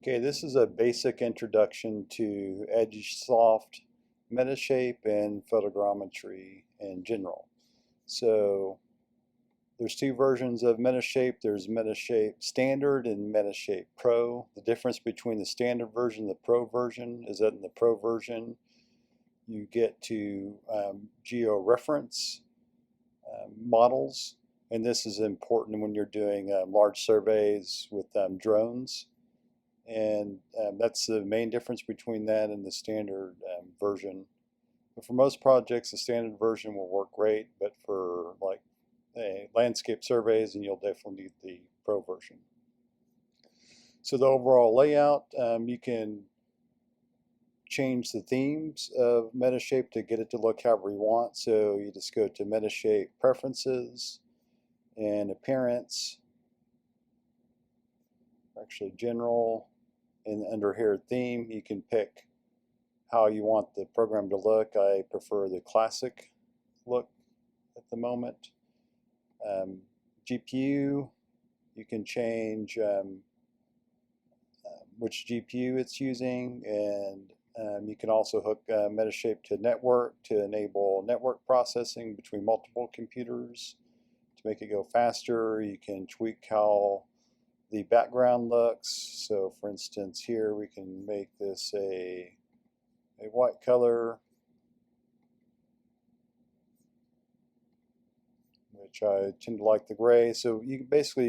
Okay, this is a basic introduction to Agisoft, Metashape, and photogrammetry in general. So there's two versions of Metashape. There's Metashape Standard and Metashape Pro. The difference between the standard version and the Pro version is that in the Pro version you get to geo-reference models, and this is important when you're doing large surveys with drones. And that's the main difference between that and the standard version. But for most projects, the standard version will work great, but for like landscape surveys, and you'll definitely need the Pro version. So the overall layout, you can change the themes of Metashape to get it to look however you want. So you just go to Metashape Preferences and Appearance, actually General, and under here Theme, you can pick how you want the program to look. I prefer the classic look at the moment. GPU, you can change which GPU it's using, and you can also hook Metashape to network to enable network processing between multiple computers to make it go faster. You can tweak how the background looks. So for instance, here we can make this a white color, which I tend to like the gray. So you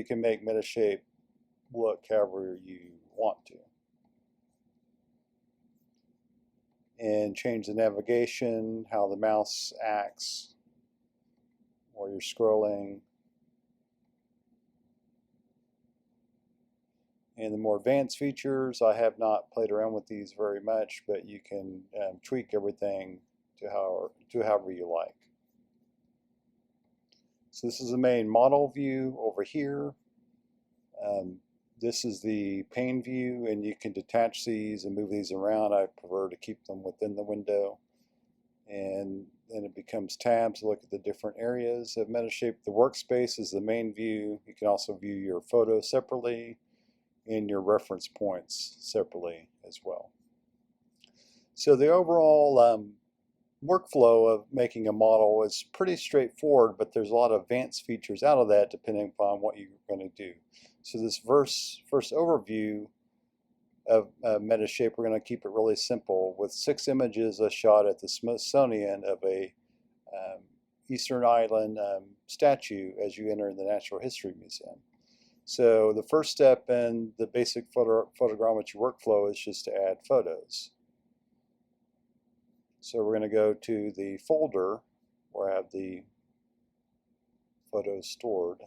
can make Metashape look however you want to. And change the navigation, how the mouse acts while you're scrolling. And the more advanced features, I have not played around with these very much, but you can tweak everything to however you like. So this is the main model view over here. This is the pane view, and you can detach these and move these around. I prefer to keep them within the window. And then it becomes tabs to look at the different areas of Metashape. The workspace is the main view. You can also view your photos separately and your reference points separately as well. So the overall workflow of making a model is pretty straightforward, but there's a lot of advanced features out of that depending upon what you're going to do. So this first overview of Metashape, we're going to keep it really simple with 6 images I shot at the Smithsonian of a Eastern Island statue as you enter the Natural History Museum. So the first step in the basic photogrammetry workflow is just to add photos. So we're going to go to the folder where I have the photos stored.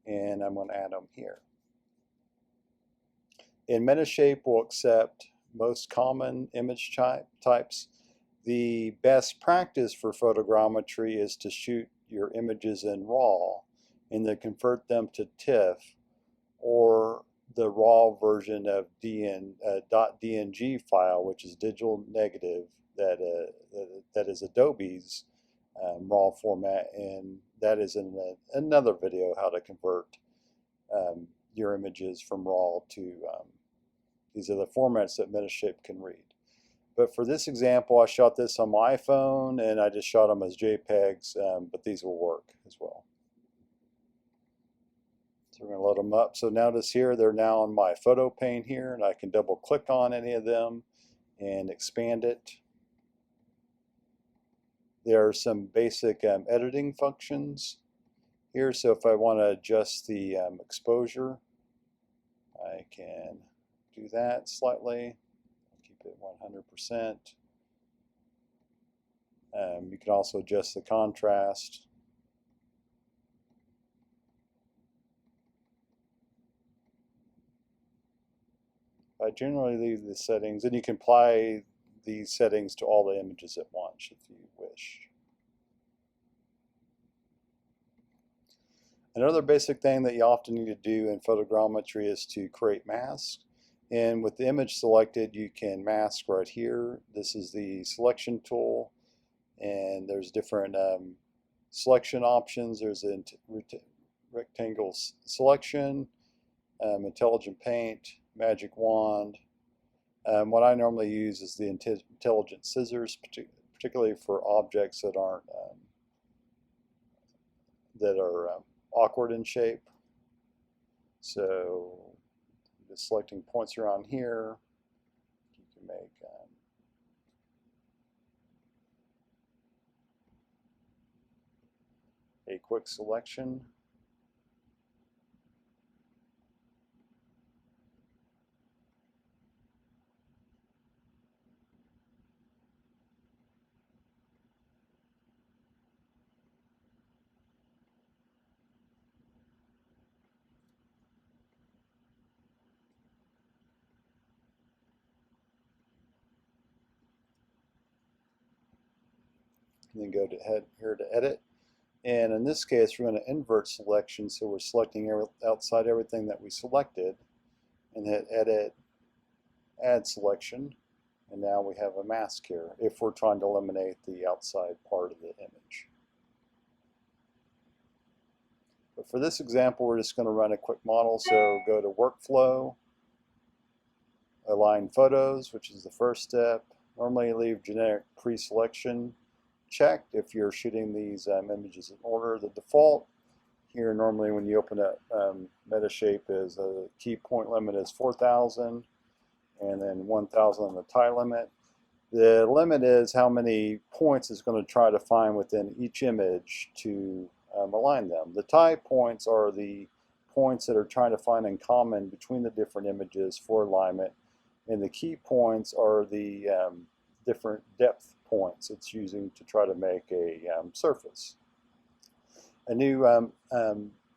And I'm going to add them here. And Metashape will accept most common image types. The best practice for photogrammetry is to shoot your images in RAW and then convert them to TIFF or the RAW version of .dng file, which is digital negative, that is Adobe's RAW format, and that is in another video how to convert your images from RAW to these are the formats that Metashape can read. But for this example, I shot this on my iPhone and I just shot them as JPEGs, but these will work as well. So we're going to load them up. So notice here they're now on my photo pane here, and I can double click on any of them and expand it. There are some basic editing functions here. So if I want to adjust the exposure, I can do that slightly. Keep it 100%. You can also adjust the contrast. I generally leave the settings, and you can apply these settings to all the images at once if you wish. Another basic thing that you often need to do in photogrammetry is to create masks. And with the image selected, you can mask right here. This is the selection tool, and there's different selection options. There's a rectangle selection, intelligent paint, magic wand. What I normally use is the intelligent scissors, particularly for objects that aren't awkward in shape. So just selecting points around here, you can make a quick selection. And then go to here to edit. And in this case, we're going to invert selection, so we're selecting outside everything that we selected, and hit edit, add selection, and now we have a mask here if we're trying to eliminate the outside part of the image. But for this example, we're just going to run a quick model, so go to workflow, align photos, which is the first step. Normally leave generic pre-selection checked if you're shooting these images in order. The default here normally when you open up Metashape is a key point limit is 4,000 and then 1,000 on the tie limit. The limit is how many points it's going to try to find within each image to align them. The tie points are the points that are trying to find in common between the different images for alignment, and the key points are the different depth points it's using to try to make a surface. A new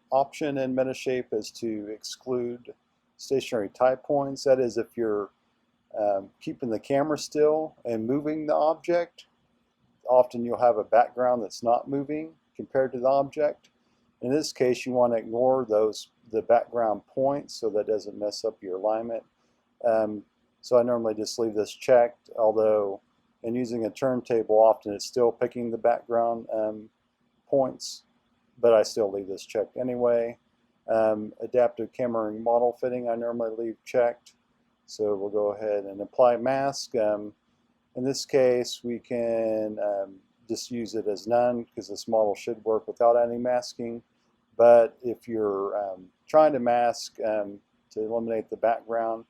option in Metashape is to exclude stationary tie points. That is, if you're keeping the camera still and moving the object, often you'll have a background that's not moving compared to the object. In this case, you want to ignore the background points so that doesn't mess up your alignment. So I normally just leave this checked, although in using a turntable often it's still picking the background points, but I still leave this checked anyway. Adaptive camera and model fitting I normally leave checked, so we'll go ahead and apply mask. In this case we can just use it as none because this model should work without any masking, but if you're trying to mask to eliminate the background,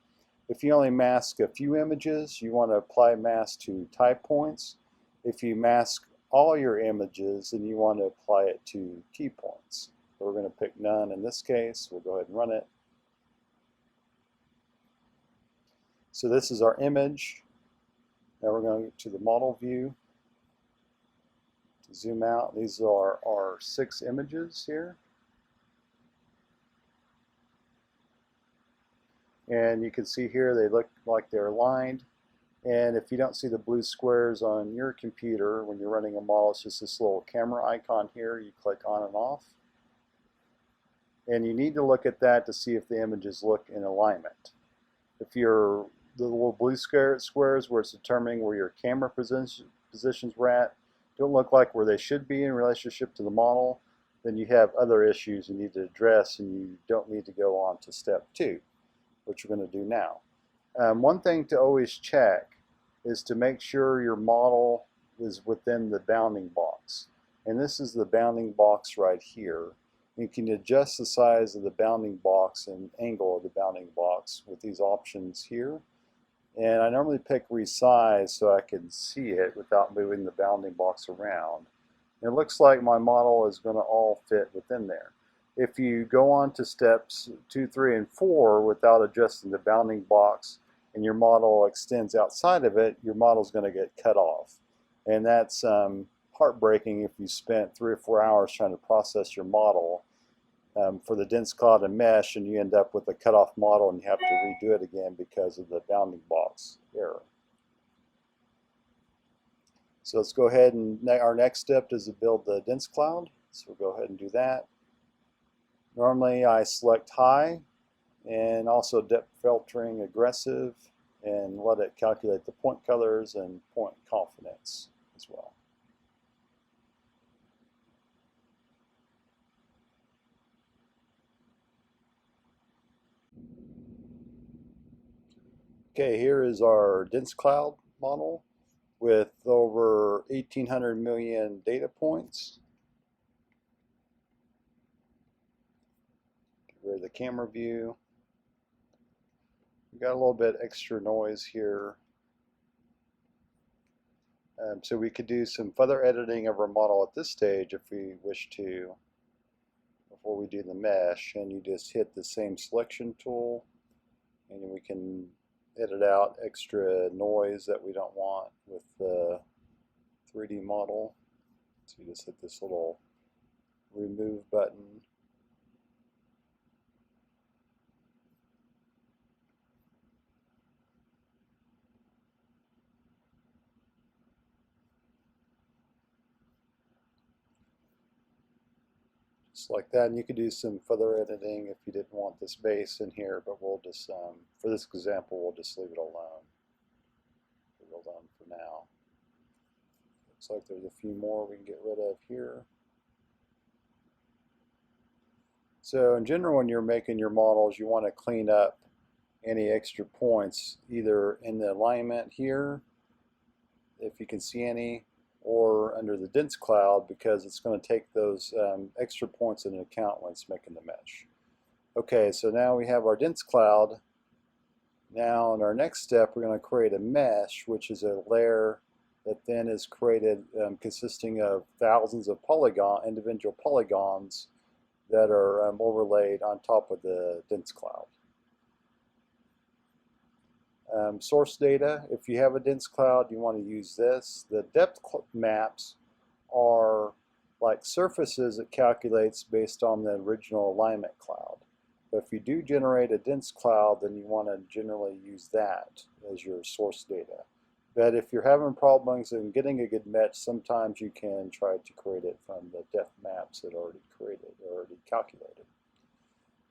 if you only mask a few images, you want to apply mask to tie points. If you mask all your images, then you want to apply it to key points. So we're going to pick none in this case. We'll go ahead and run it. So this is our image. Now we're going to the model view. To zoom out, these are our 6 images here. And you can see here they look like they're aligned. And if you don't see the blue squares on your computer when you're running a model, it's just this little camera icon here. You click on and off. And you need to look at that to see if the images look in alignment. If the little blue squares where it's determining where your camera positions were at don't look like where they should be in relationship to the model, then you have other issues you need to address, and you don't need to go on to step 2. Which we're going to do now. One thing to always check is to make sure your model is within the bounding box. And this is the bounding box right here. You can adjust the size of the bounding box and angle of the bounding box with these options here. And I normally pick resize so I can see it without moving the bounding box around. And it looks like my model is going to all fit within there. If you go on to steps 2, 3, and 4 without adjusting the bounding box and your model extends outside of it, your model is going to get cut off. And that's heartbreaking if you spent 3 or 4 hours trying to process your model for the dense cloud and mesh, and you end up with a cut off model and you have to redo it again because of the bounding box error. So let's go ahead and our next step is to build the dense cloud. So we'll go ahead and do that. Normally I select high and also depth filtering aggressive and let it calculate the point colors and point confidence as well. Okay, here is our dense cloud model with over 1,800 million data points. Get rid of the camera view. We got a little bit extra noise here. So we could do some further editing of our model at this stage if we wish to, before we do the mesh. And you just hit the same selection tool, and we can edit out extra noise that we don't want with the 3D model. So you just hit this little remove button. Just like that, and you could do some further editing if you didn't want this base in here, but we'll just, for this example, we'll just leave it alone. Leave it alone for now. Looks like there's a few more we can get rid of here. So in general, when you're making your models, you want to clean up any extra points, either in the alignment here, if you can see any, or under the dense cloud, because it's going to take those extra points into account when it's making the mesh. Okay, so now we have our dense cloud. Now in our next step, we're going to create a mesh, which is a layer that then is created consisting of thousands of individual polygons that are overlaid on top of the dense cloud. Source data, if you have a dense cloud, you want to use this. The depth maps are like surfaces it calculates based on the original alignment cloud. But if you do generate a dense cloud, then you want to generally use that as your source data. But if you're having problems in getting a good match, sometimes you can try to create it from the depth maps that are already created, or already calculated.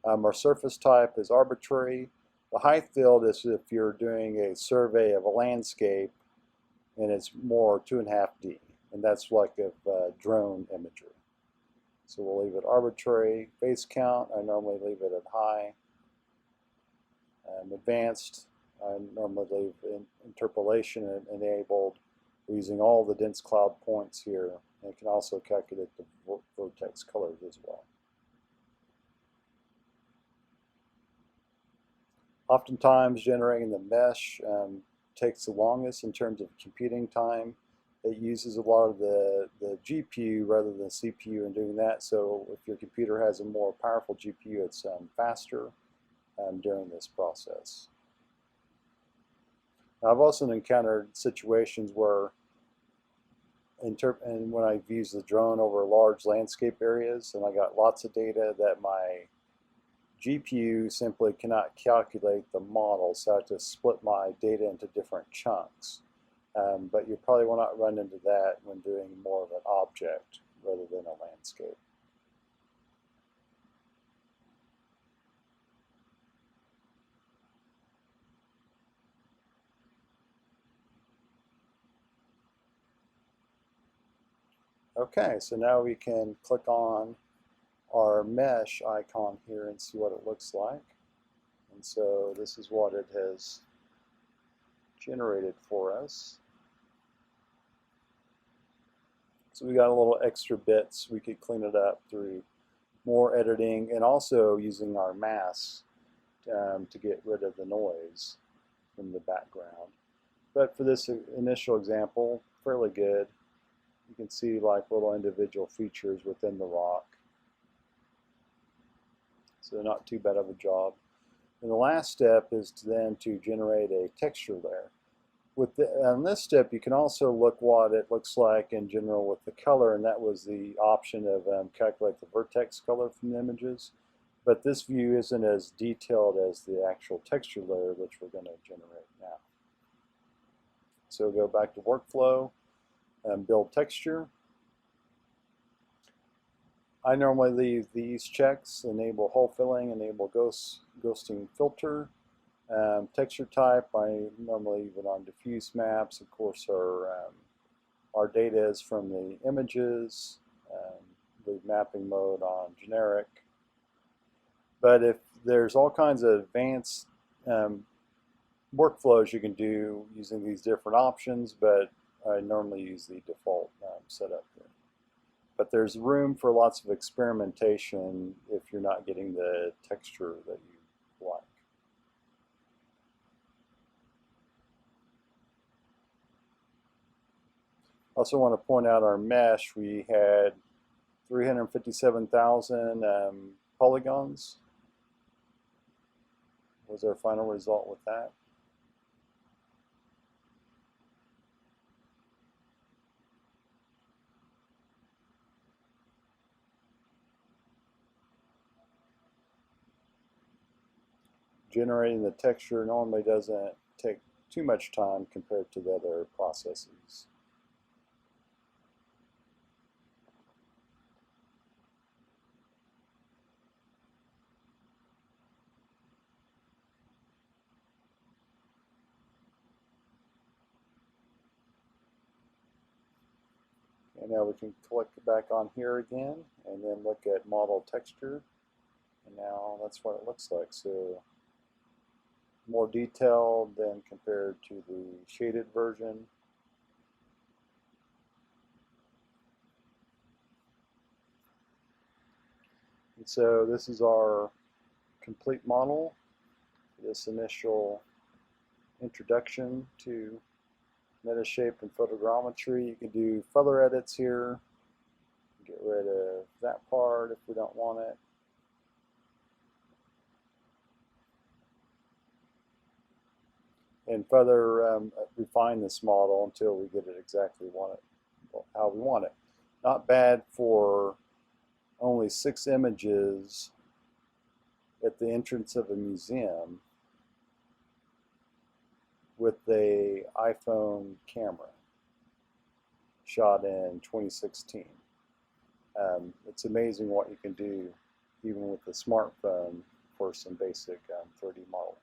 Our surface type is arbitrary. The height field is if you're doing a survey of a landscape, and it's more 2.5D, and that's like of drone imagery. So we'll leave it arbitrary. Face count, I normally leave it at high. Advanced, I normally leave interpolation enabled, using all the dense cloud points here. And it can also calculate the vertex colors as well. Oftentimes, generating the mesh takes the longest in terms of computing time. It uses a lot of the GPU rather than CPU in doing that. So if your computer has a more powerful GPU, it's faster during this process. Now, I've also encountered situations where, and when I've used the drone over large landscape areas, and I got lots of data that my GPU simply cannot calculate the model, so I have to split my data into different chunks. But you probably will not run into that when doing more of an object rather than a landscape. Okay, so now we can click on our mesh icon here and see what it looks like. And so this is what it has generated for us. So we got a little extra bits. We could clean it up through more editing and also using our masks to get rid of the noise from the background. But for this initial example, fairly good. You can see like little individual features within the rock. So not too bad of a job. And the last step is then to generate a texture layer. On this step, you can also look what it looks like in general with the color, and that was the option of calculate the vertex color from the images. But this view isn't as detailed as the actual texture layer, which we're going to generate now. So go back to workflow and build texture. I normally leave these checks: enable hole filling, enable ghosting filter. Texture type, I normally leave it on diffuse maps. Of course, our data is from the images. Leave mapping mode on generic. But if there's all kinds of advanced workflows you can do using these different options, but I normally use the default setup here. But there's room for lots of experimentation if you're not getting the texture that you like. I also want to point out our mesh. We had 357,000 polygons was our final result with that. Generating the texture normally doesn't take too much time compared to the other processes. And now we can click back on here again and then look at model texture. And now that's what it looks like. So more detailed than compared to the shaded version. And so this is our complete model, this initial introduction to Metashape and photogrammetry. You can do further edits here, get rid of that part if we don't want it. And further refine this model until we get it exactly how we want it. Not bad for only 6 images at the entrance of a museum with a iPhone camera shot in 2016. It's amazing what you can do even with a smartphone for some basic 3D modeling.